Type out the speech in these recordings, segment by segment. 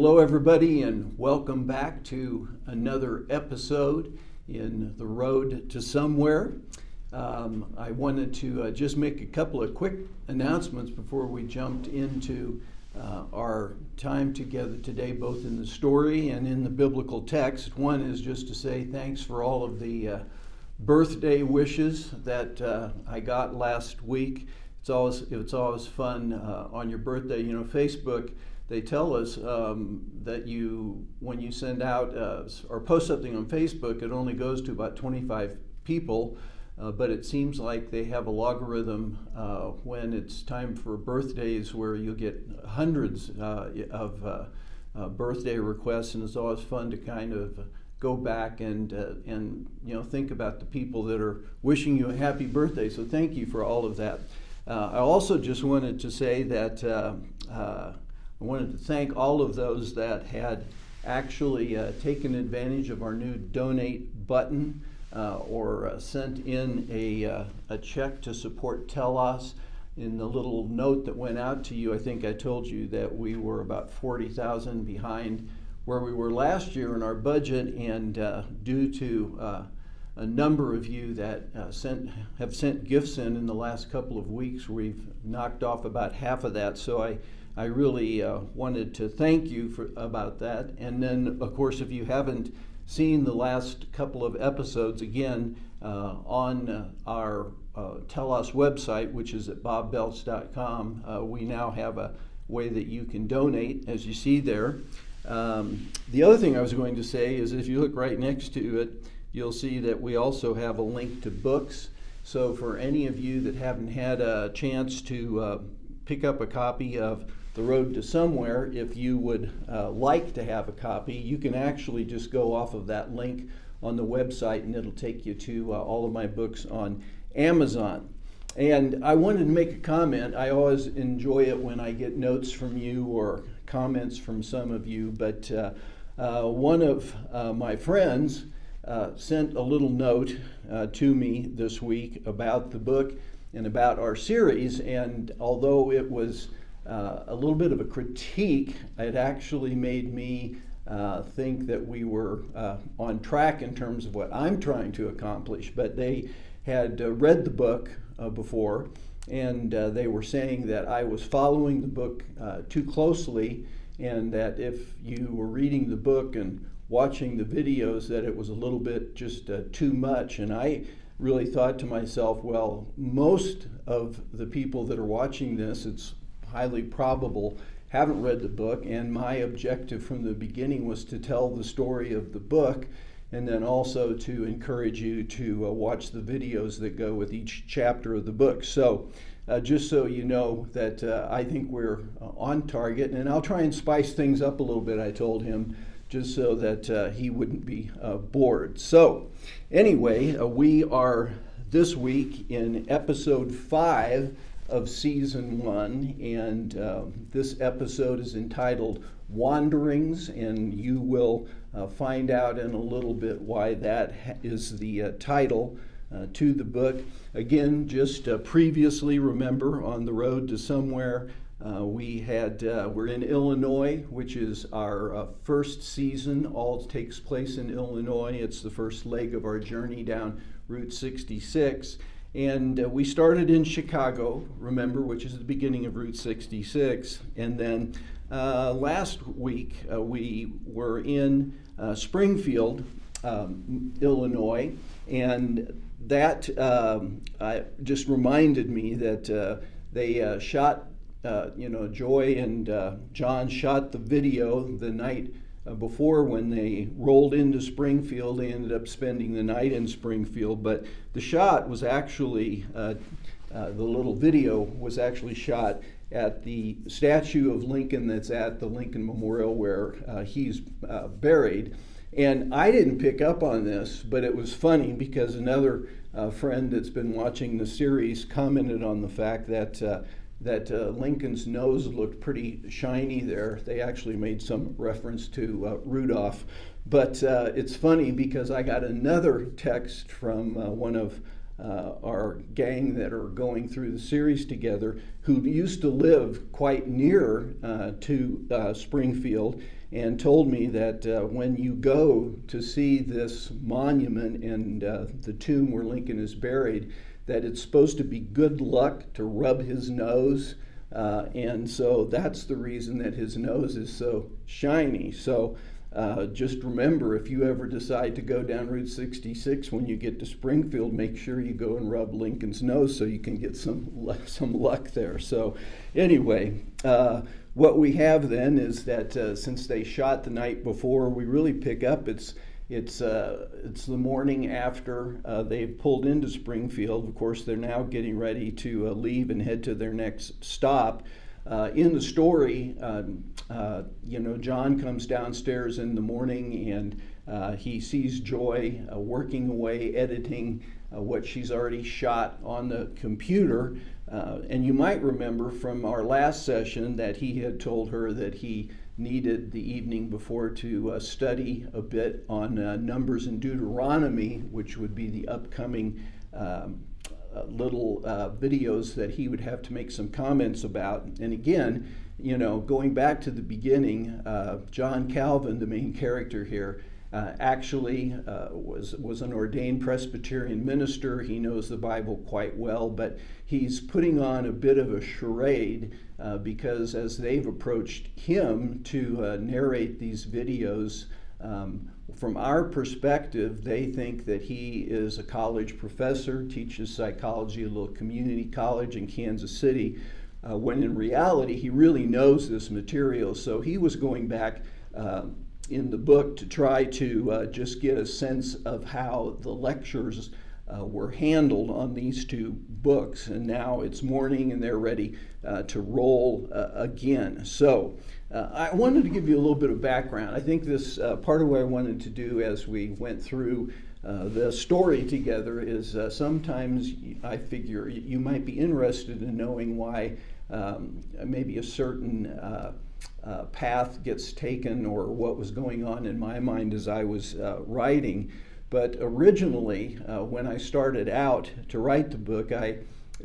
Hello, everybody, and welcome back to another episode in The Road to Somewhere. I wanted to just make a couple of quick announcements before we jumped into our time together today, both in the story and in the biblical text. One is just to say thanks for all of the birthday wishes that I got last week. It's always fun on your birthday. You know, Facebook, they tell us that when you send out or post something on Facebook, it only goes to about 25 people, but it seems like they have a logarithm when it's time for birthdays where you get hundreds of birthday requests, and it's always fun to kind of go back and think about the people that are wishing you a happy birthday. So thank you for all of that. I also just wanted to say that I wanted to thank all of those that had actually taken advantage of our new donate button or sent in a check to support Telos. In the little note that went out to you, I think I told you that we were about 40,000 behind where we were last year in our budget, and due to a number of you that have sent gifts in the last couple of weeks, we've knocked off about half of that. So I really wanted to thank you about that. And then, of course, if you haven't seen the last couple of episodes, again, on our Telos website, which is at bobbeltz.com, we now have a way that you can donate, as you see there. The other thing I was going to say is if you look right next to it, you'll see that we also have a link to books. So for any of you that haven't had a chance to pick up a copy of The Road to Somewhere, if you would like to have a copy, you can actually just go off of that link on the website and it'll take you to all of my books on Amazon. And I wanted to make a comment. I always enjoy it when I get notes from you or comments from some of you, but one of my friends sent a little note to me this week about the book and about our series, and although it was a little bit of a critique, it actually made me think that we were on track in terms of what I'm trying to accomplish. But they had read the book before, and they were saying that I was following the book too closely, and that if you were reading the book and watching the videos, that it was a little bit just too much. And I really thought to myself, well, most of the people that are watching this, it's highly probable, haven't read the book, and my objective from the beginning was to tell the story of the book and then also to encourage you to watch the videos that go with each chapter of the book. So just so you know that I think we're on target, and I'll try and spice things up a little bit, I told him, just so that he wouldn't be bored. So anyway, we are this week in episode 5 of season 1, and this episode is entitled Wanderings, and you will find out in a little bit why that is the title to the book. Again, just previously, remember, on The Road to Somewhere, we're in Illinois, which is our first season. All takes place in Illinois. It's the first leg of our journey down Route 66. And we started in Chicago, remember, which is the beginning of Route 66. And then last week we were in Springfield, Illinois, and that just reminded me that they shot, Joy and John shot the video the night before. When they rolled into Springfield, they ended up spending the night in Springfield, but the shot was actually, the little video was actually shot at the statue of Lincoln that's at the Lincoln Memorial where he's buried. And I didn't pick up on this, but it was funny because another friend that's been watching the series commented on the fact that Lincoln's nose looked pretty shiny there. They actually made some reference to Rudolph. But it's funny because I got another text from one of our gang that are going through the series together, who used to live quite near to Springfield, and told me that when you go to see this monument and the tomb where Lincoln is buried, that it's supposed to be good luck to rub his nose. And so that's the reason that his nose is so shiny. So just remember, if you ever decide to go down Route 66 when you get to Springfield, make sure you go and rub Lincoln's nose so you can get some luck there. So anyway, what we have then is that since they shot the night before, we really pick up. It's the morning after they've pulled into Springfield. Of course, they're now getting ready to leave and head to their next stop. In the story, John comes downstairs in the morning and he sees Joy working away, editing what she's already shot on the computer. And you might remember from our last session that he had told her that he needed the evening before to study a bit on Numbers and Deuteronomy, which would be the upcoming little videos that he would have to make some comments about. And again, going back to the beginning, John Calvin, the main character here, actually was an ordained Presbyterian minister. He knows the Bible quite well, but he's putting on a bit of a charade because as they've approached him to narrate these videos, from our perspective, they think that he is a college professor, teaches psychology at a little community college in Kansas City, when in reality he really knows this material. So he was going back in the book to try to just get a sense of how the lectures were handled on these two books. And now it's morning and they're ready to roll again. So I wanted to give you a little bit of background. I think this part of what I wanted to do as we went through the story together is sometimes I figure you might be interested in knowing why maybe a certain path gets taken or what was going on in my mind as I was writing. But originally, when I started out to write the book,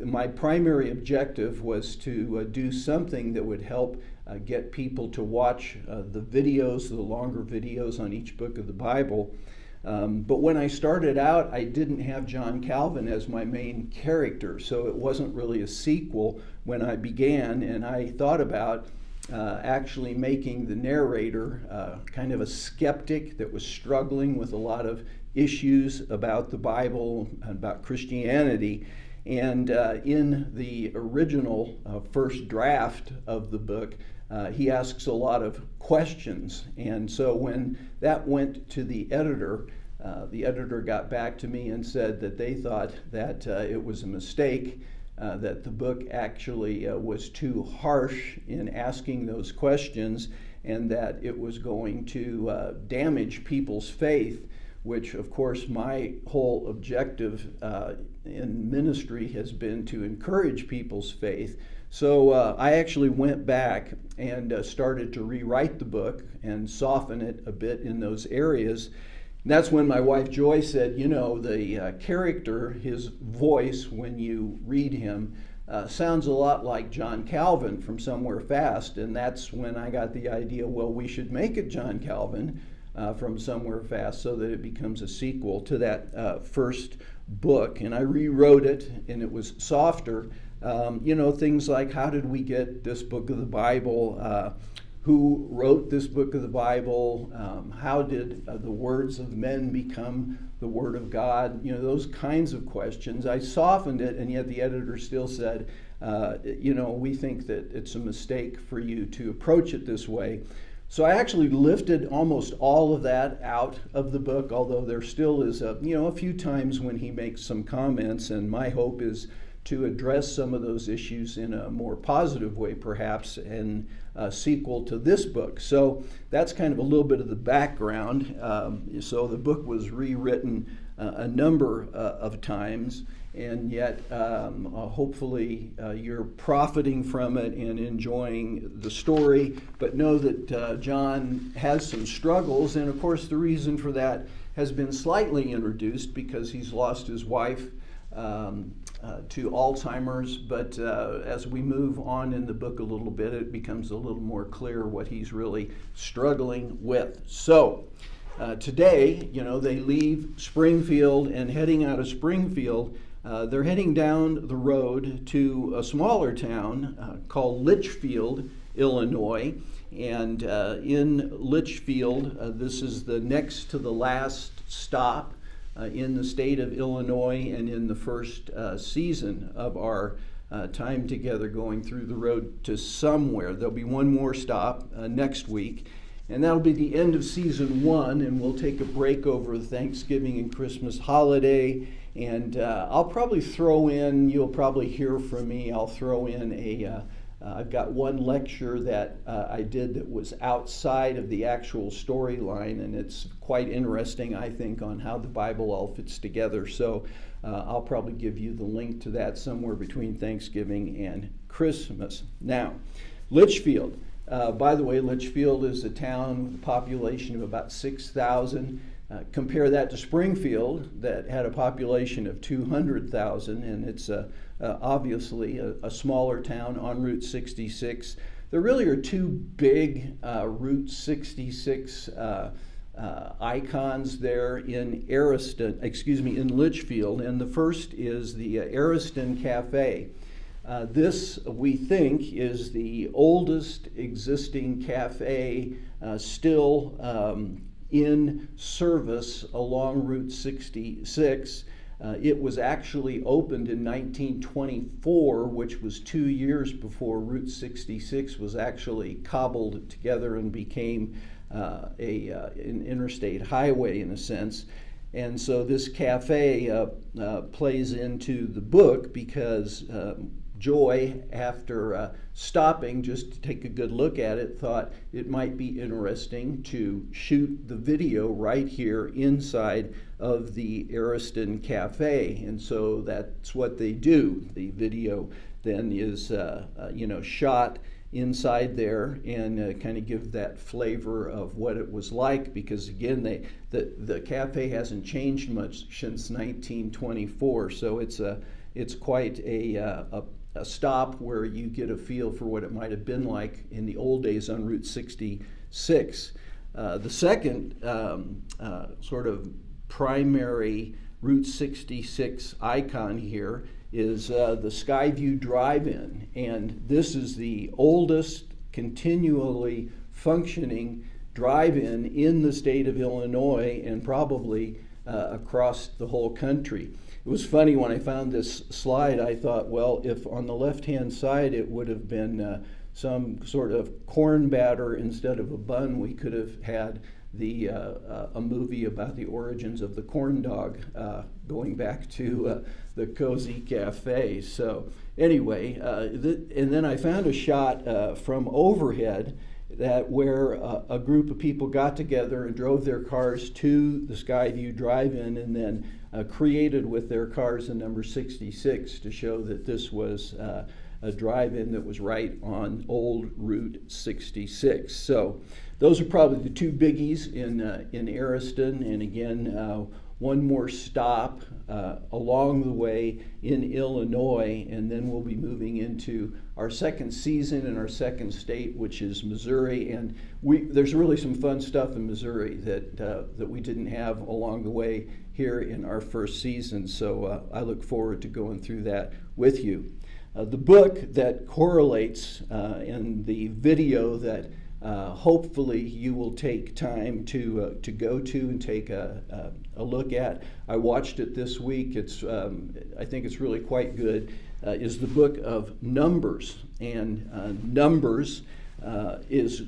my primary objective was to do something that would help get people to watch the videos, the longer videos on each book of the Bible. But when I started out, I didn't have John Calvin as my main character, so it wasn't really a sequel when I began, and I thought about actually making the narrator kind of a skeptic that was struggling with a lot of issues about the Bible, about Christianity. And in the original first draft of the book, he asks a lot of questions. And so when that went to the editor got back to me and said that they thought that it was a mistake, that the book actually was too harsh in asking those questions, and that it was going to damage people's faith, which of course my whole objective in ministry has been to encourage people's faith. So I actually went back and started to rewrite the book and soften it a bit in those areas. And that's when my wife Joy said, the character, his voice when you read him, sounds a lot like John Calvin from Somewhere Fast. And that's when I got the idea, well, we should make it John Calvin from Somewhere Fast so that it becomes a sequel to that first book. And I rewrote it, and it was softer. Things like, how did we get this book of the Bible? Who wrote this book of the Bible? How did the words of men become the Word of God? Those kinds of questions. I softened it, and yet the editor still said, we think that it's a mistake for you to approach it this way. So I actually lifted almost all of that out of the book, although there still is a few times when he makes some comments, and my hope is to address some of those issues in a more positive way, perhaps, in a sequel to this book. So that's kind of a little bit of the background. So the book was rewritten a number of times, and yet hopefully you're profiting from it and enjoying the story. But know that John has some struggles, and of course the reason for that has been slightly introduced because he's lost his wife to Alzheimer's, but as we move on in the book a little bit, it becomes a little more clear what he's really struggling with. So today, they leave Springfield, and heading out of Springfield, they're heading down the road to a smaller town called Litchfield, Illinois. And in Litchfield, this is the next to the last stop in the state of Illinois, and in the first season of our time together going through the road to somewhere. There'll be one more stop next week, and that'll be the end of season 1, and we'll take a break over the Thanksgiving and Christmas holiday. And I'll probably throw in, you'll probably hear from me, I'll throw in I've got one lecture that I did that was outside of the actual storyline, and it's quite interesting, I think, on how the Bible all fits together. So I'll probably give you the link to that somewhere between Thanksgiving and Christmas. Now, Litchfield. By the way, Litchfield is a town with a population of about 6,000. Compare that to Springfield, that had a population of 200,000, and it's obviously a smaller town on Route 66. There really are two big Route 66 icons there in in Litchfield, and the first is the Ariston Cafe. This, we think, is the oldest existing cafe still in service along Route 66. It was actually opened in 1924, which was 2 years before Route 66 was actually cobbled together and became an interstate highway in a sense. And so this cafe plays into the book because Joy, after stopping just to take a good look at it, thought it might be interesting to shoot the video right here inside of the Ariston Cafe. And so that's what they do. The video then is shot inside there and kind of give that flavor of what it was like, because again, the cafe hasn't changed much since 1924. So it's quite a stop where you get a feel for what it might have been like in the old days on Route 66. The second sort of primary Route 66 icon here is the Skyview Drive-In, and this is the oldest continually functioning drive-in in the state of Illinois and probably across the whole country. It was funny when I found this slide, I thought, well, if on the left-hand side it would have been some sort of corn batter instead of a bun, we could have had a movie about the origins of the corn dog going back to the Cozy Cafe. So anyway, and then I found a shot from overhead where a group of people got together and drove their cars to the Skyview Drive-In, and then created with their cars the number 66 to show that this was a drive-in that was right on old Route 66. So those are probably the two biggies in Ariston, and again, one more stop along the way in Illinois, and then we'll be moving into our second season in our second state, which is Missouri. And there's really some fun stuff in Missouri that we didn't have along the way here in our first season. So I look forward to going through that with you. The book that correlates and the video that hopefully you will take time to go to and take a look at. I watched it this week. I think it's really quite good. Is the book of Numbers, and Numbers is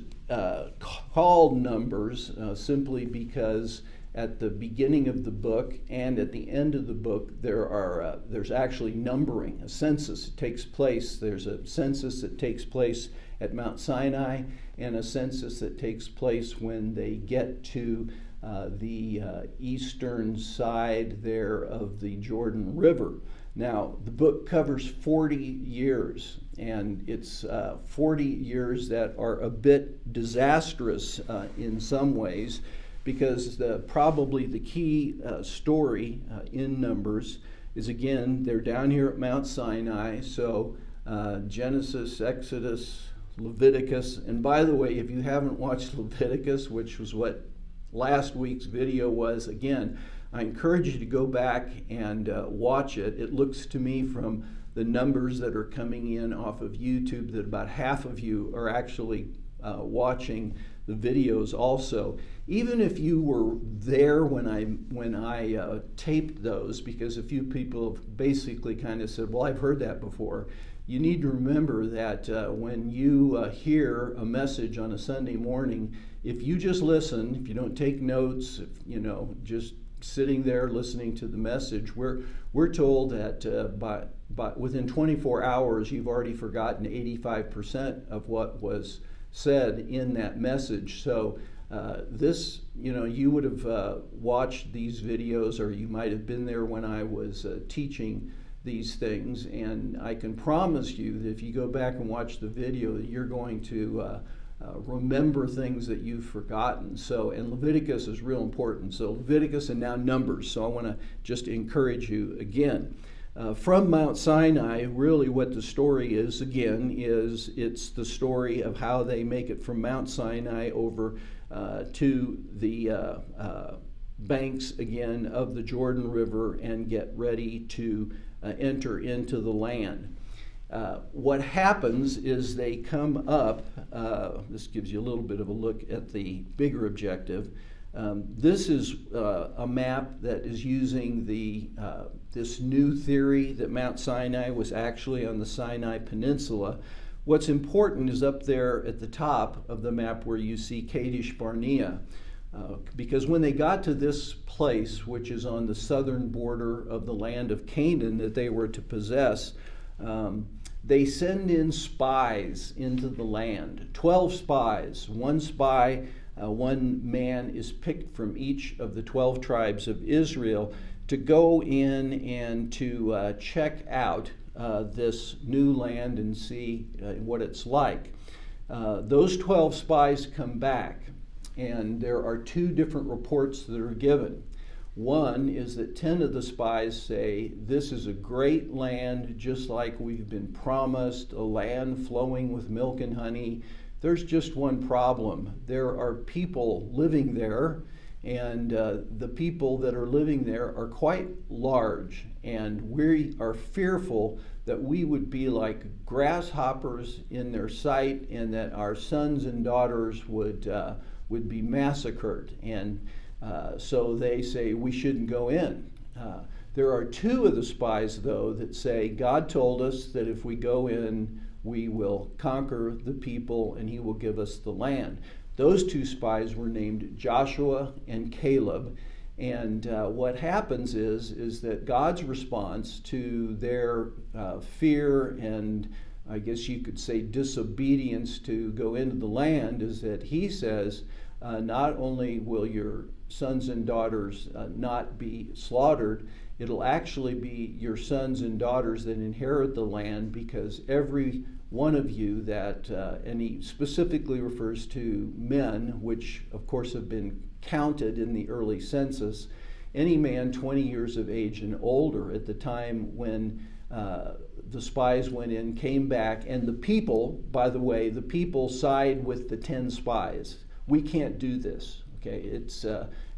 called Numbers simply because at the beginning of the book and at the end of the book there's actually numbering, a census that takes place. There's a census that takes place at Mount Sinai, and a census that takes place when they get to the eastern side there of the Jordan River. Now, the book covers 40 years, and it's 40 years that are a bit disastrous in some ways, because probably the key story in Numbers is, again, they're down here at Mount Sinai. So Genesis, Exodus, Leviticus. And by the way, if you haven't watched Leviticus, which was what last week's video was, again, I encourage you to go back and watch it. It looks to me from the numbers that are coming in off of YouTube that about half of you are actually watching the videos also. Even if you were there when I taped those, because a few people have basically kind of said, well, I've heard that before. You need to remember that when you hear a message on a Sunday morning, if you just listen, if you don't take notes, if, just sitting there listening to the message, we're told that by within 24 hours, you've already forgotten 85% of what was said in that message. So this, you would have watched these videos, or you might have been there when I was teaching these things, and I can promise you that if you go back and watch the video, that you're going to remember things that you've forgotten. So, and Leviticus is real important. So Leviticus and now Numbers. So I want to just encourage you again. From Mount Sinai, really what the story is, again, is it's the story of how they make it from Mount Sinai over to the banks, again, of the Jordan River and get ready to enter into the land. What happens is they come up, this gives you a little bit of a look at the bigger objective. This is a map that is using this new theory that Mount Sinai was actually on the Sinai Peninsula. What's important is up there at the top of the map where you see Kadesh Barnea. Because when they got to this place, which is on the southern border of the land of Canaan that they were to possess, they send in spies into the land. 12 spies. One spy, one man is picked from each of the 12 tribes of Israel to go in and to check out this new land and see what it's like. Those 12 spies come back, and there are two different reports that are given. One is that 10 of the spies say, this is a great land, just like we've been promised, a land flowing with milk and honey. There's just one problem. There are people living there, and the people that are living there are quite large, and we are fearful that we would be like grasshoppers in their sight, and that our sons and daughters would be massacred. And so they say we shouldn't go in. There are two of the spies, though, that say God told us that if we go in, we will conquer the people and he will give us the land. Those two spies were named Joshua and Caleb. And what happens is that God's response to their fear and, I guess you could say, disobedience to go into the land is that he says, not only will your sons and daughters not be slaughtered, it'll actually be your sons and daughters that inherit the land, because every one of you that, and he specifically refers to men, which of course have been counted in the early census, any man 20 years of age and older at the time when the spies went in, came back, and the people, by the way, the people side with the 10 spies. We can't do this. Okay, it's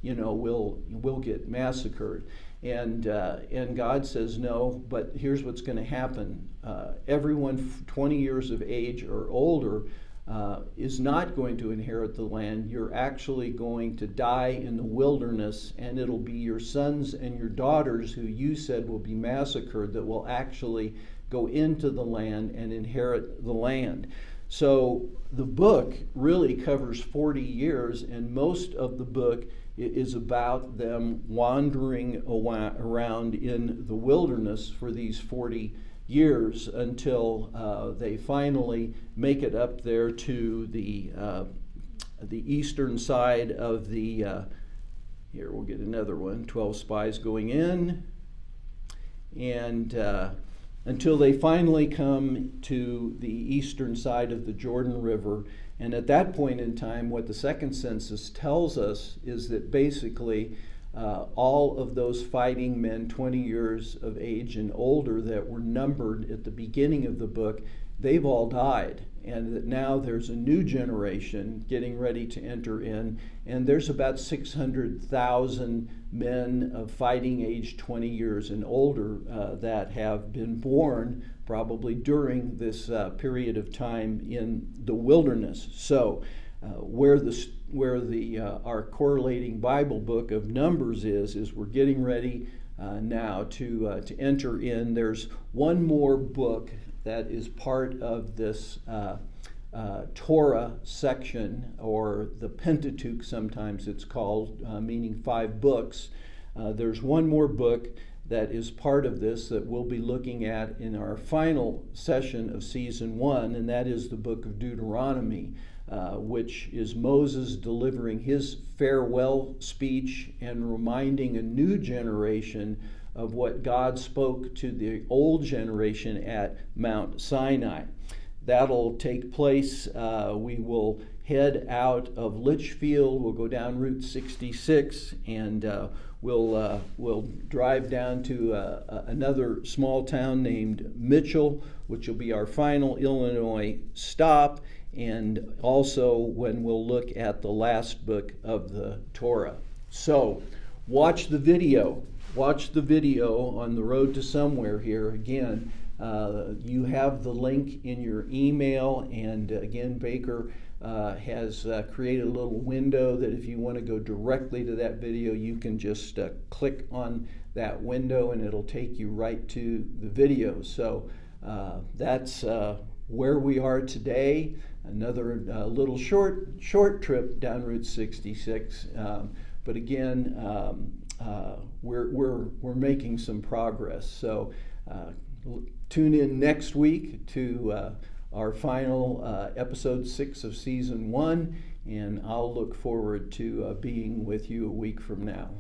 we'll get massacred, and God says no. But here's what's going to happen: everyone 20 years of age or older is not going to inherit the land. You're actually going to die in the wilderness, and it'll be your sons and your daughters who you said will be massacred that will actually go into the land and inherit the land. So the book really covers 40 years, and most of the book is about them wandering around in the wilderness for these 40 years until they finally make it up there to the eastern side of the, here we'll get another one, 12 spies going in, and until they finally come to the eastern side of the Jordan River. And at that point in time, what the second census tells us is that basically all of those fighting men 20 years of age and older that were numbered at the beginning of the book, they've all died. And that now there's a new generation getting ready to enter in, and there's about 600,000 men of fighting age 20 years and older that have been born probably during this period of time in the wilderness. So where our correlating Bible book of Numbers is we're getting ready now to enter in. There's one more book that is part of this Torah section, or the Pentateuch sometimes it's called, meaning 5 books. There's one more book that is part of this that we'll be looking at in our final session of season 1, and that is the book of Deuteronomy, which is Moses delivering his farewell speech and reminding a new generation of what God spoke to the old generation at Mount Sinai. That'll take place. We will head out of Litchfield. We'll go down Route 66, and we'll drive down to another small town named Mitchell, which will be our final Illinois stop, and also when we'll look at the last book of the Torah. So watch the video. Watch the video on the road to somewhere here. Again, you have the link in your email, and again, Baker has created a little window that if you want to go directly to that video, you can just click on that window and it'll take you right to the video. So that's where we are today. Another little short trip down Route 66, but again, we're making some progress. So tune in next week to our final episode 6 of season 1, and I'll look forward to being with you a week from now.